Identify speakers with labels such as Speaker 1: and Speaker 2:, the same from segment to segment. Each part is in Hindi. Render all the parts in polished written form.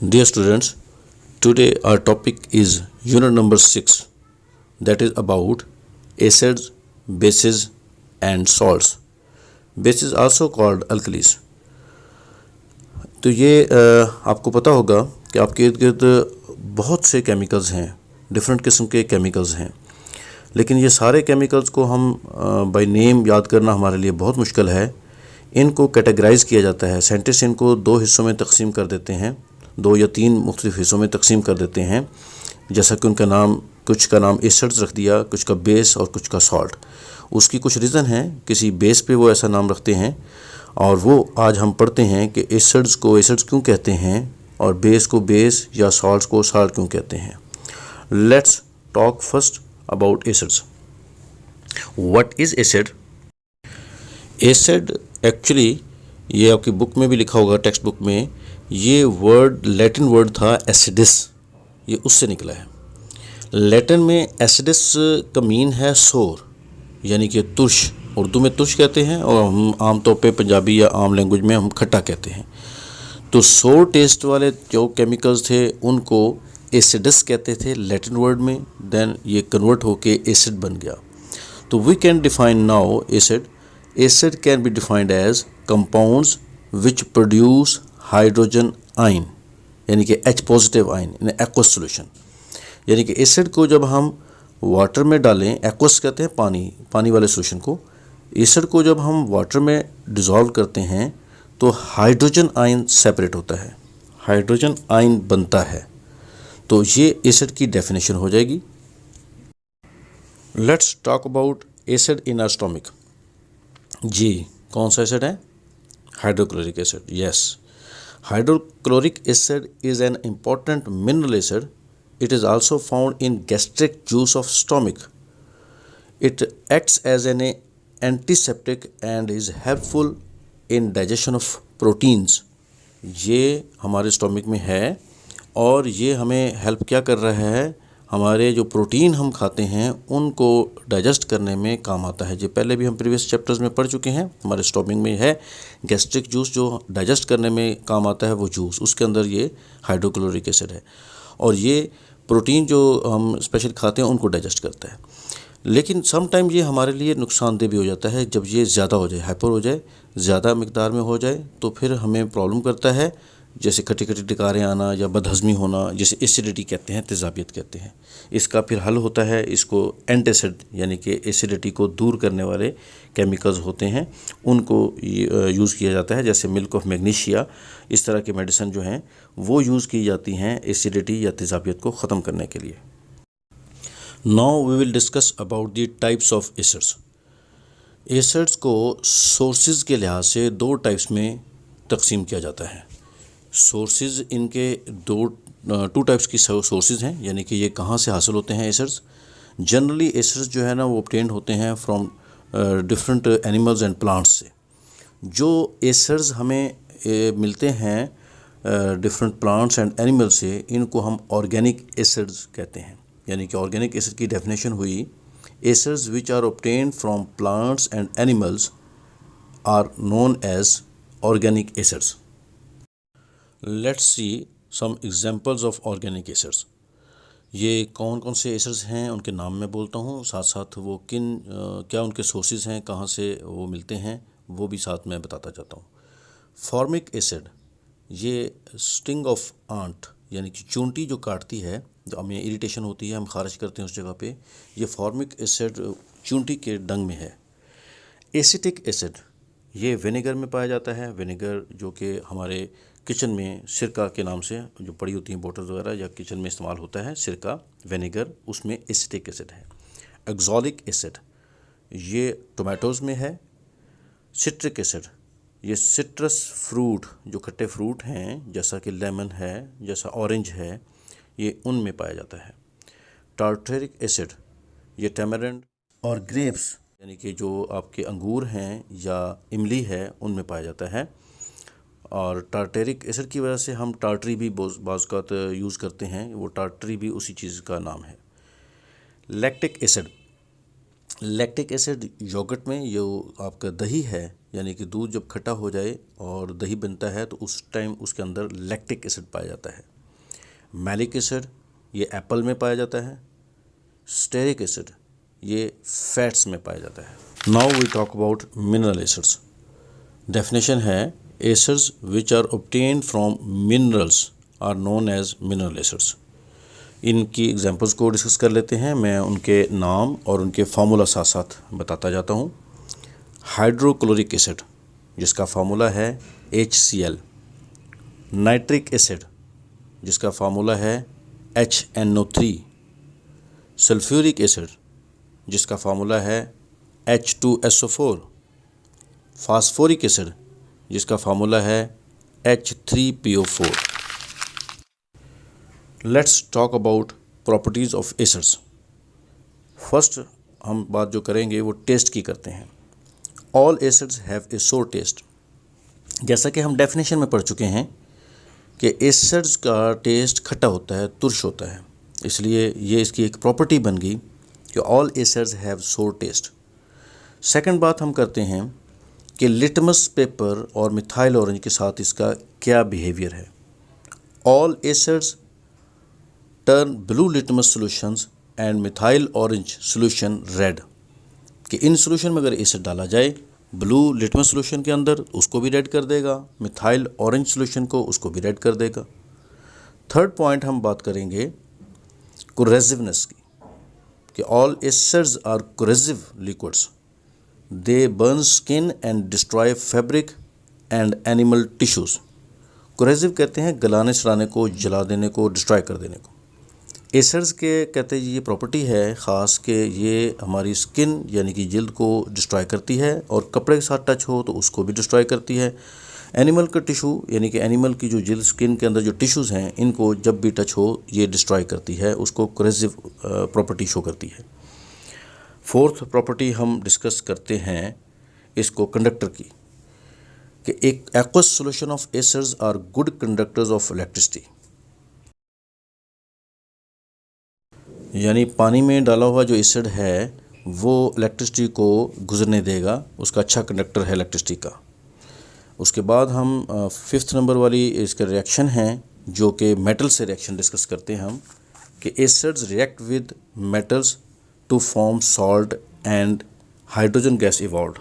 Speaker 1: Dear students, today our topic is unit number 6, that is about acids, bases and salts. Bases also called alkalis. तो ये आपको पता होगा कि आपके इर्द गिर्द बहुत से केमिकल्स हैं, डिफरेंट किस्म के केमिकल्स हैं, लेकिन ये सारे केमिकल्स को हम बाय नेम याद करना हमारे लिए बहुत मुश्किल है। इनको कैटेगराइज़ किया जाता है, साइंटिस्ट इनको दो हिस्सों में तकसीम कर देते हैं, 2 या 3 मुख्तलिफ हिस्सों में तकसीम कर देते हैं। जैसा कि उनका नाम, कुछ का नाम एसिड्स रख दिया, कुछ का बेस और कुछ का सॉल्ट। उसकी कुछ रीज़न है, किसी बेस पे वो ऐसा नाम रखते हैं, और वो आज हम पढ़ते हैं कि एसिड्स को एसिड्स क्यों कहते हैं और बेस को बेस या सॉल्ट्स को सॉल्ट क्यों कहते हैं। Let's talk first about acids. What is acid? Acid actually, ये आपकी बुक में भी लिखा होगा, टेक्स्ट बुक में, ये वर्ड लैटिन वर्ड था एसिडिस, ये उससे निकला है। लैटिन में एसिडिस का मीन है सोर, यानी कि तुर्श। उर्दू में तुर्श कहते हैं और हम आम तौर पे पंजाबी या आम लैंग्वेज में हम खट्टा कहते हैं। तो सोर टेस्ट वाले जो केमिकल्स थे उनको एसिडस कहते थे लैटिन वर्ड में, देन ये कन्वर्ट होके एसिड बन गया। तो we can define now acid. Acid can be defined as compounds which produce hydrogen ion, यानी कि H positive ion in aqueous solution. यानी कि एसिड को जब हम वाटर में डालें, एक्वस कहते हैं पानी वाले सोल्यूशन को, एसिड को जब हम वाटर में डिज़ोल्व करते हैं तो हाइड्रोजन आयन सेपरेट होता है, हाइड्रोजन आयन बनता है। तो ये एसिड की डेफिनेशन हो जाएगी। Let's talk about acid in our stomach. जी, कौन सा एसिड है? Hydrochloric acid. Yes, hydrochloric acid is an important mineral acid. It is also found in gastric juice of stomach. It acts as an antiseptic and is helpful in digestion of proteins. ये हमारे स्टोमक में है और ये हमें हेल्प क्या कर रहा है, हमारे जो प्रोटीन हम खाते हैं उनको डाइजेस्ट करने में काम आता है। ये पहले भी हम प्रीवियस चैप्टर्स में पढ़ चुके हैं। हमारे स्टोमक में है गैस्ट्रिक जूस, जो डाइजेस्ट करने में काम आता है वो जूस, उसके अंदर ये हाइड्रोक्लोरिक एसिड है और ये प्रोटीन जो हम स्पेशल खाते हैं उनको डाइजेस्ट करता है। लेकिन सम टाइम ये हमारे लिए नुकसानदेह भी हो जाता है। जब ये ज़्यादा हो जाए, हाइपर हो जाए, ज़्यादा मिकदार में हो जाए, तो फिर हमें प्रॉब्लम करता है, जैसे खट्टी खट्टी डकारें आना या बदहज़मी होना, जिसे एसिडिटी कहते हैं, तेज़ाबियत कहते हैं। इसका फिर हल होता है, इसको एंटासिड यानी कि एसिडिटी को दूर करने वाले केमिकल्स होते हैं उनको यूज़ किया जाता है। जैसे मिल्क ऑफ मैग्नीशिया, इस तरह के मेडिसिन जो हैं वो यूज़ की जाती हैं एसिडिटी या तेज़ाबियत को ख़त्म करने के लिए। Now we will discuss about the types of acids. Acids को सोर्सेज के लिहाज से 2 टाइप्स में तकसीम किया जाता है। सोर्सेज इनके 2 टाइप्स की सोर्सेज हैं, यानी कि ये कहाँ से हासिल होते हैं एसिड्स। जनरली एसिड्स जो है ना वो ऑब्टेन्ड होते हैं from different animals and plants से। जो एसिड्स हमें मिलते हैं डिफरेंट प्लांट्स एंड एनिमल्स से, इनको हम ऑर्गेनिक एसिड्स कहते हैं। यानी कि ऑर्गेनिक एसिड की डेफिनेशन हुई, acids which are obtained from plants and animals are known as organic acids. Let's see some examples of organic acids. ये कौन कौन से एसिड्स हैं उनके नाम मैं बोलता हूँ, साथ साथ वो क्या उनके सोर्सेज हैं, कहाँ से वो मिलते हैं, वो भी साथ में बताता जाता हूँ। फॉर्मिक एसिड, ये स्टिंग ऑफ आंट यानी कि चूंटी जो काटती है, जो हमें इरिटेशन होती है, हम खारिश करते हैं उस जगह पे, ये फॉर्मिक एसिड चूंटी के डंग में है। एसिटिक एसिड, ये विनेगर में पाया जाता है। विनेगर जो कि हमारे किचन में सिरका के नाम से जो पड़ी होती हैं बोतल वगैरह, या किचन में इस्तेमाल होता है सिरका, विनेगर, उसमें एसिटिक एसिड है। एक्सोलिक एसिड, ये टोमेटोज़ में है। सिट्रिक एसिड, ये सिट्रस फ्रूट, जो खट्टे फ्रूट हैं जैसा कि लेमन है, जैसा ऑरेंज है, ये उनमें पाया जाता है। टार्टरिक एसिड, ये टैमरिंड और ग्रेप्स यानी कि जो आपके अंगूर हैं या इमली है उनमें पाया जाता है। और टार्टरिक एसिड की वजह से हम टार्टरी भी बाज़ यूज़ करते हैं, वो टार्टरी भी उसी चीज़ का नाम है। Lactic acid, lactic acid yogurt में, जो आपका दही है, यानी कि दूध जब खट्टा हो जाए और दही बनता है तो उस टाइम उसके अंदर लैक्टिक एसिड पाया जाता है। मैलिक एसिड ये एप्पल में पाया जाता है, स्टेरिक एसिड ये फैट्स में पाया जाता है। Now we talk about mineral acids. Definition है acids which are obtained from minerals are known as mineral acids. इनकी एग्जांपल्स को डिस्कस कर लेते हैं। मैं उनके नाम और उनके फार्मूला साथ साथ बताता जाता हूँ। हाइड्रोक्लोरिक एसिड जिसका फार्मूला है HCl, नाइट्रिक एसिड जिसका फार्मूला है HNO3, सल्फ्यूरिक एसिड जिसका फार्मूला है H2SO4, फास्फोरिक एसिड जिसका फार्मूला है H3PO4। Let's talk about properties of acids. First हम बात जो करेंगे वो टेस्ट की करते हैं। ऑल एसिड्स हैव ए सोर टेस्ट। जैसा कि हम डेफिनेशन में पढ़ चुके हैं कि एसिड्स का टेस्ट खट्टा होता है, तुर्श होता है, इसलिए ये इसकी एक प्रॉपर्टी बन गई कि ऑल एसिड्स हैव सोर टेस्ट। सेकंड बात हम करते हैं कि लिटमस पेपर और मिथाइल ऑरेंज के साथ इसका क्या बिहेवियर है। All acids turn blue litmus solutions and methyl orange solution red. कि इन सॉल्यूशन में अगर एसिड डाला जाए ब्लू लिटमस सॉल्यूशन के अंदर उसको भी रेड कर देगा, मिथाइल ऑरेंज सॉल्यूशन को उसको भी रेड कर देगा। थर्ड पॉइंट हम बात करेंगे कोरेसिवनेस की कि all acids are corrosive liquids, they burn skin and destroy fabric and animal tissues. Corrosive कहते हैं गलाने सड़ाने को, जला देने को, डिस्ट्रॉय कर देने को। एसिड्स के कहते हैं ये प्रॉपर्टी है ख़ास कि ये हमारी स्किन यानी कि जिल्द को डिस्ट्रॉय करती है और कपड़े के साथ टच हो तो उसको भी डिस्ट्रॉय करती है। एनिमल का टिश्यू यानी कि एनिमल की जो जिल्द, स्किन के अंदर जो टिश्यूज़ हैं, इनको जब भी टच हो ये डिस्ट्रॉय करती है, उसको कोरेसिव प्रॉपर्टी शो करती है। फोर्थ प्रॉपर्टी हम डिस्कस करते हैं इसको कंडक्टर की कि एक aqueous solution of acids are good conductors of electricity. यानी पानी में डाला हुआ जो एसिड है वो इलेक्ट्रिसिटी को गुजरने देगा, उसका अच्छा कंडक्टर है इलेक्ट्रिसिटी का। उसके बाद हम फिफ्थ नंबर वाली इसका रिएक्शन है जो कि मेटल से रिएक्शन डिस्कस करते हैं हम कि acids react with metals to form salt and hydrogen gas evolve.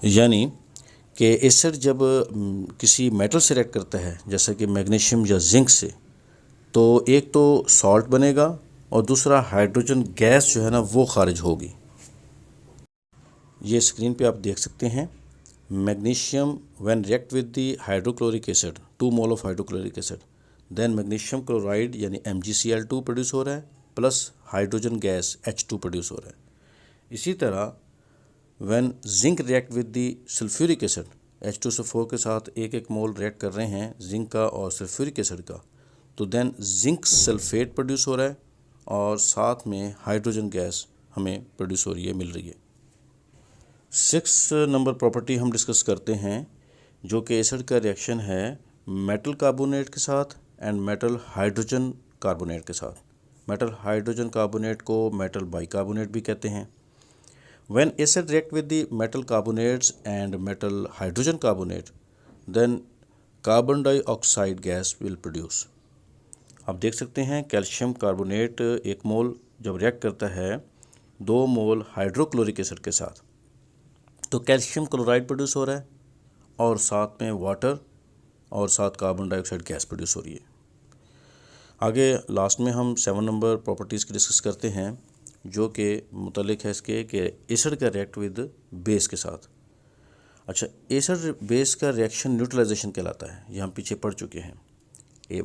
Speaker 1: यानी कि एसिड जब किसी मेटल से रिएक्ट करता है जैसे कि मैग्नीशियम या जिंक से, तो एक तो सॉल्ट बनेगा और दूसरा हाइड्रोजन गैस जो है ना वो खारिज होगी। ये स्क्रीन पे आप देख सकते हैं magnesium when react with the hydrochloric acid, 2 mole of hydrochloric acid, then magnesium chloride यानी MgCl2 प्रोड्यूस हो रहा है plus hydrogen gas H2 produce हो रहा है। इसी तरह when zinc react with the sulphuric acid, H2SO4 के साथ 1-1 मोल रिएक्ट कर रहे हैं जिंक का और सल्फ्यूरिक एसिड का, तो देन जिंक सल्फेट प्रोड्यूस हो रहा है और साथ में हाइड्रोजन गैस हमें प्रोड्यूस हो रही है, मिल रही है। 6 नंबर प्रॉपर्टी हम डिस्कस करते हैं जो कि एसिड का रिएक्शन है मेटल कार्बोनेट के साथ एंड मेटल हाइड्रोजन कार्बोनेट के साथ। मेटल हाइड्रोजन कार्बोनेट को मेटल बाइकार्बोनेट भी कहते हैं। When acid react with the metal carbonates and metal hydrogen carbonate, then carbon dioxide gas will produce. आप देख सकते हैं कैल्शियम कार्बोनेट 1 मोल जब रिएक्ट करता है 2 मोल हाइड्रोक्लोरिक एसिड के साथ, तो कैल्शियम क्लोराइड प्रोड्यूस हो रहा है और साथ में वाटर और साथ कार्बन डाइऑक्साइड गैस प्रोड्यूस हो रही है। आगे लास्ट में हम 7 नंबर प्रॉपर्टीज़ की डिस्कस करते हैं जो कि मुतल्लिक है इसके कि एसिड का रिएक्ट विद बेस के साथ। अच्छा, एसिड बेस का रिएक्शन न्यूट्रलाइजेशन कहलाता है, ये हम पीछे पढ़ चुके हैं।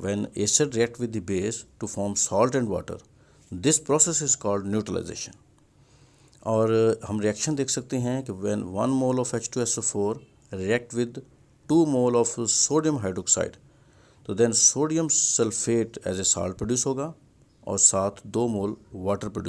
Speaker 1: When acid react with the base to form salt and water, this process is called neutralization. और हम रिएक्शन देख सकते हैं कि when 1 mole of H2SO4 react with 2 mole of sodium hydroxide, तो then sodium sulfate as a salt produce होगा और साथ 2 मोल वाटर प्रोड्यूस